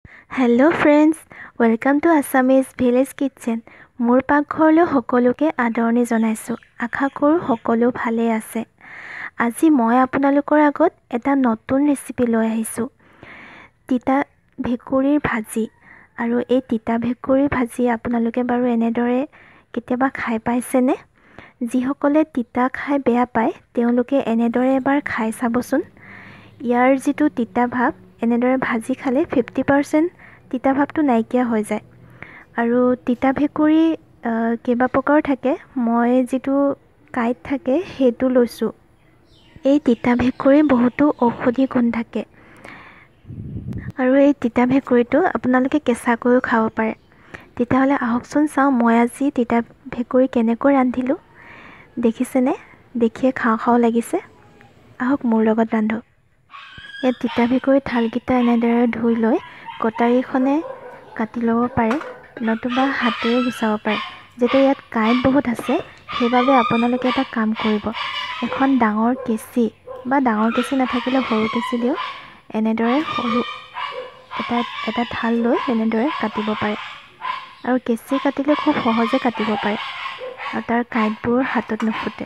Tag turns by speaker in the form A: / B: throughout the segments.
A: Hello friends, welcome to Assamese Village Kitchen. মোৰ পাকঘৰলৈ সকলোকে আদৰণি জনাইছো। আশা কৰোঁ সকলো ভালে আছে। আজি মই আপোনালোকৰ আগত এটা নতুন ৰেচিপি লৈ আহিছো। তিতা ভেকুৰীৰ ভাজি। আৰু এই তিতা ভেকুৰীৰ ভাজি আপোনালোকে বাৰু এনেদৰে কেতিয়াবা খাই পাইছেনে? যিসকলে তিতা খাই বেয়া পায় তেওঁলোকে এনেদৰে এবাৰ খাই চাবচোন। ইয়াৰ যিটো তিতা ভাৱ এনেদৰে ভাজি খালে 50% তিতা ভাৱটো নাইকিয়া হৈ যায়। আৰু তিতা ভেকুৰী কেইবা প্ৰকাৰ থাকে, মই যিটো কাইট থাকে সেইটো লৈছোঁ। এই তিতা ভেকুৰী বহুতো ঔষধি গুণ থাকে। আৰু এই তিতা ভেকুৰীটো আপোনালোকে কেঁচাকৈও খাব পাৰে। তেতিয়াহ'লে আহকচোন চাওঁ মই আজি তিতা ভেকুৰী কেনেকৈ ৰান্ধিলোঁ। দেখিছেনে? দেখিয়ে খাওঁ খাওঁ লাগিছে। আহক মোৰ লগত ৰান্ধো। ইয়াত তিতা ভেকুৰী ঠালকেইটা এনেদৰে ধুই লৈ কটাৰীখনে কাটি ল'ব পাৰে, নতুবা হাতেৰে গুচাব পাৰে। যেতিয়া ইয়াত কাঁইট বহুত আছে সেইবাবে আপোনালোকে এটা কাম কৰিব, এখন ডাঙৰ কেঁচি বা ডাঙৰ কেঁচি নাথাকিলে সৰু কেঁচি দিও এনেদৰে সৰু এটা ঠাল লৈ এনেদৰে কাটিব পাৰে। আৰু কেঁচি কাটিলে খুব সহজে কাটিব পাৰে আৰু তাৰ কাঁইটবোৰ হাতত নুফুটে।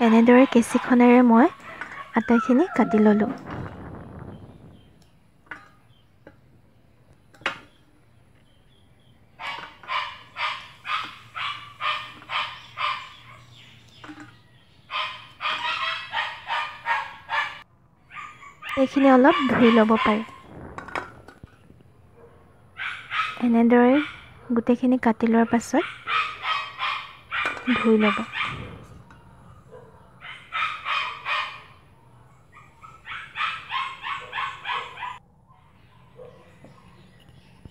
A: এনেদৰে কেঁচিখনেৰে মই আটাইখিনি কাটি ল'লোঁ। এইখিনি অলপ ধুই ল'ব পাৰে। এনেদৰে গোটেইখিনি কাটি লোৱাৰ পাছত ধুই ল'ব।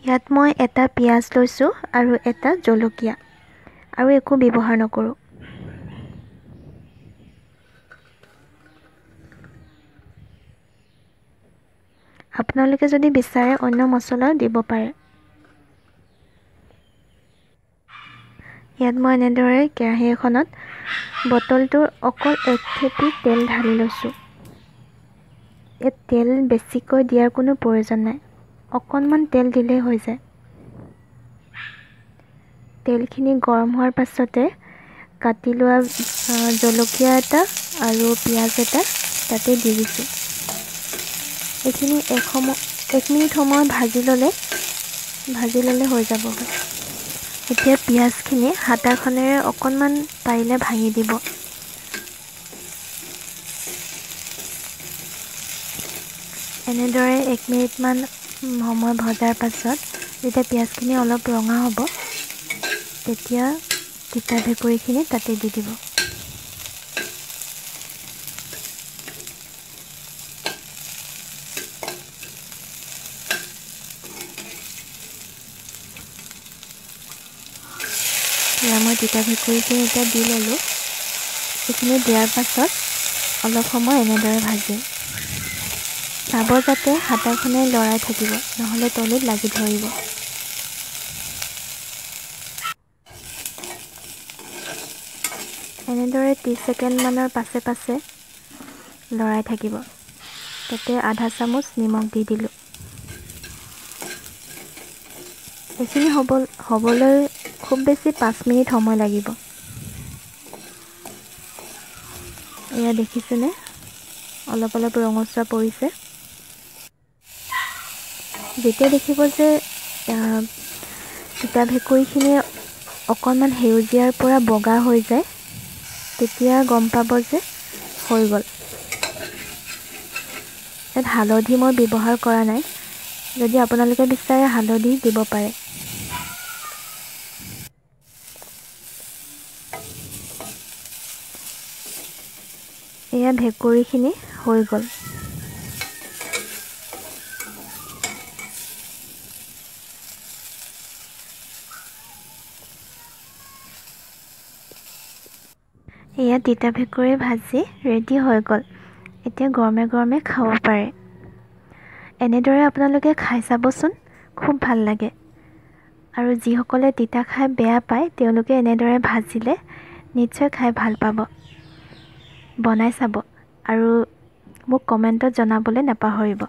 A: ইয়াত মই এটা পিঁয়াজ লৈছোঁ আৰু এটা জলকীয়া, আৰু একো ব্যৱহাৰ নকৰোঁ। আপোনালোকে যদি বিচাৰে অন্য মছলাও দিব পাৰে। ইয়াত মই এনেদৰে কেৰাহী এখনত বটলটোৰ অকল এক থেপি তেল ঢালি লৈছোঁ। ইয়াত তেল বেছিকৈ দিয়াৰ কোনো প্ৰয়োজন নাই, অকণমান তেল দিলেই হৈ যায়। তেলখিনি গৰম হোৱাৰ পাছতে কাটি লোৱা জলকীয়া এটা আৰু পিঁয়াজ এটা তাতে দি দিছোঁ। এইখিনি এক মিনিট সময় ভাজি ল'লে হৈ যাব। এতিয়া পিঁয়াজখিনি হাতাখনেৰে অকণমান পাৰিলে ভাঙি দিব। এনেদৰে 1 মিনিটমান সময় ভজাৰ পাছত যেতিয়া পিঁয়াজখিনি অলপ ৰঙা হ'ব তেতিয়া তিতা ভেকুৰীখিনি তাতে দি দিব। মই তিতা ভেকুৰীখিনি এতিয়া দি ল'লোঁ। এইখিনি দিয়াৰ পাছত অলপ সময় এনেদৰে ভাজিম। চাব যাতে হাতাখনে লৰাই থাকিব, নহ'লে তলিত লাগি ধৰিব। এনেদৰে 30 ছেকেণ্ডমানৰ পাছে পাছে লৰাই থাকিব। তাতে আধা চামুচ নিমখ দি দিলোঁ। এইখিনি হ'বলৈ খুব বেছি 5 মিনিট সময় লাগিব। এয়া দেখিছেনে? অলপ অলপ ৰঙচুৱা পৰিছে। যেতিয়া দেখিব যে তিতা ভেকুৰীখিনি অকণমান সেউজীয়াৰ পৰা বগা হৈ যায় তেতিয়া গম পাব যে হৈ গ'ল। ইয়াত হালধি মই ব্যৱহাৰ কৰা নাই, যদি আপোনালোকে বিচাৰে হালধি দিব পাৰে। এয়া ভেকুৰীখিনি হৈ গ'ল। এয়া তিতা ভেকুৰীৰ ভাজি ৰেডি হৈ গ'ল। এতিয়া গৰমে গৰমে খাব পাৰে। এনেদৰে আপোনালোকে খাই চাবচোন, খুব ভাল লাগে। আৰু যিসকলে তিতা খাই বেয়া পায় তেওঁলোকে এনেদৰে ভাজিলে নিশ্চয় খাই ভাল পাব। বনাই চাব আৰু মোক কমেণ্টত জনাবলৈ নাপাহৰিব।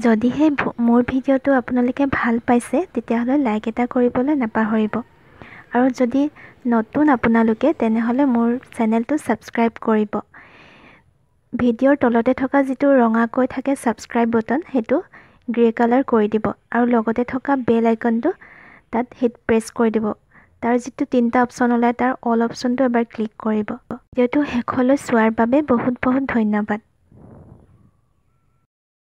A: যদিহে মোৰ ভিডিঅ'টো আপোনালোকে ভাল পাইছে তেতিয়াহ'লে লাইক এটা কৰিবলৈ নাপাহৰিব। আৰু যদি নতুন আপোনালোকে তেনেহ'লে মোৰ চেনেলটো ছাবস্ক্ৰাইব কৰিব। ভিডিঅ'ৰ তলতে থকা যিটো ৰঙাকৈ থাকে ছাবস্ক্ৰাইব বটন সেইটো গ্ৰে কালাৰ কৰি দিব আৰু লগতে থকা বেল আইকনটো তাত হিট প্ৰেছ কৰি দিব। তাৰ যিটো 3টা অপশ্যন ওলায় তাৰ অল অপশ্যনটো এবাৰ ক্লিক কৰিব। ভিডিঅ'টো শেষলৈ চোৱাৰ বাবে বহুত বহুত ধন্যবাদ।